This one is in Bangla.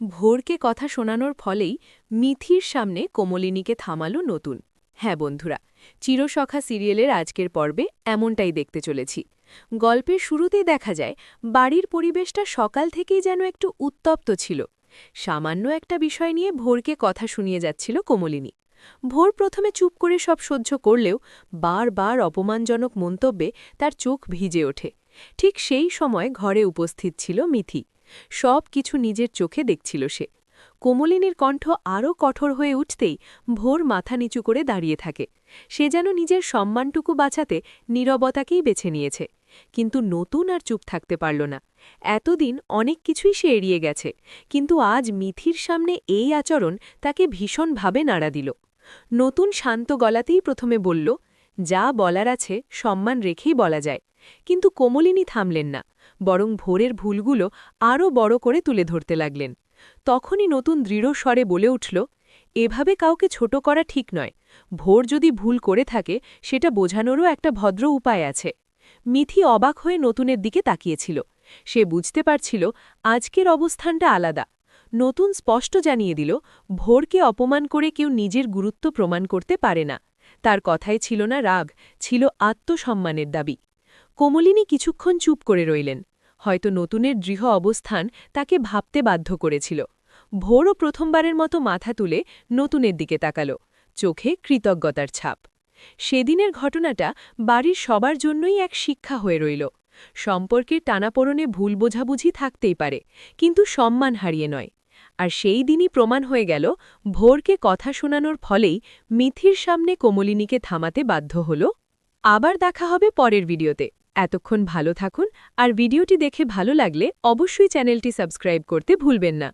ভোরকে কথা শোনানোর ফলেই মিথির সামনে কোমলিনীকে থামালো নতুন। হ্যাঁ বন্ধুরা, চিরসখা সিরিয়ালের আজকের পর্বে এমনটাই দেখতে চলেছি। গল্পের শুরুতেই দেখা যায় বাড়ির পরিবেশটা সকাল থেকেই যেন একটু উত্তপ্ত ছিল। সামান্য একটা বিষয় নিয়ে ভোরকে কথা শুনিয়ে যাচ্ছিল কোমলিনী। ভোর প্রথমে চুপ করে সব সহ্য করলেও বারবার অপমানজনক মন্তব্যে তার চোখ ভিজে ওঠে। ঠিক সেই সময় ঘরে উপস্থিত ছিল মিথি। সব কিছু নিজের চোখে দেখছিল সে। কোমলিনীর কণ্ঠ আরও কঠোর হয়ে উঠতেই ভোর মাথা নিচু করে দাঁড়িয়ে থাকে। সে যেন নিজের সম্মানটুকু বাঁচাতে নীরবতাকেই বেছে নিয়েছে। কিন্তু নতুন আর চুপ থাকতে পারল না। এতদিন অনেক কিছুই সে এড়িয়ে গেছে, কিন্তু আজ মিথির সামনে এই আচরণ তাকে ভীষণভাবে নাড়া দিল। নতুন শান্ত গলাতেই প্রথমে বলল, যা বলার আছে সম্মান রেখেই বলা যায়। কিন্তু কোমলিনী থামলেন না, বরং ভোরের ভুলগুলো আরও বড় করে তুলে ধরতে লাগলেন। তখনই নতুন দৃঢ় স্বরে বলে উঠল, এভাবে কাউকে ছোট করা ঠিক নয়। ভোর যদি ভুল করে থাকে সেটা বোঝানোরও একটা ভদ্র উপায় আছে। মিথি অবাক হয়ে নতুনের দিকে তাকিয়েছিল। সে বুঝতে পারছিল আজকের অবস্থানটা আলাদা। নতুন স্পষ্ট জানিয়ে দিল, ভোরকে অপমান করে কেউ নিজের গুরুত্ব প্রমাণ করতে পারে না। তার কথায় ছিল না রাগ, ছিল আত্মসম্মানের দাবি। কোমলিনী কিছুক্ষণ চুপ করে রইলেন। হয়তো নতুনের দৃঢ় অবস্থান তাকে ভাবতে বাধ্য করেছিল। ভোরও প্রথমবারের মতো মাথা তুলে নতুনের দিকে তাকাল, চোখে কৃতজ্ঞতার ছাপ। সেদিনের ঘটনাটা বাড়ির সবার জন্যই এক শিক্ষা হয়ে রইল। সম্পর্কের টানাপোড়নে ভুল বোঝাবুঝি থাকতেই পারে, কিন্তু সম্মান হারিয়ে নয়। আর সেই দিনই প্রমাণ হয়ে গেল, ভোরকে কথা শোনানোর ফলেই মিথির সামনে কোমলিনীকে থামাতে বাধ্য হল। আবার দেখা হবে পরের ভিডিওতে। এতক্ষণ ভালো থাকুন, আর ভিডিওটি দেখে ভালো লাগলে অবশ্যই চ্যানেলটি সাবস্ক্রাইব করতে ভুলবেন না।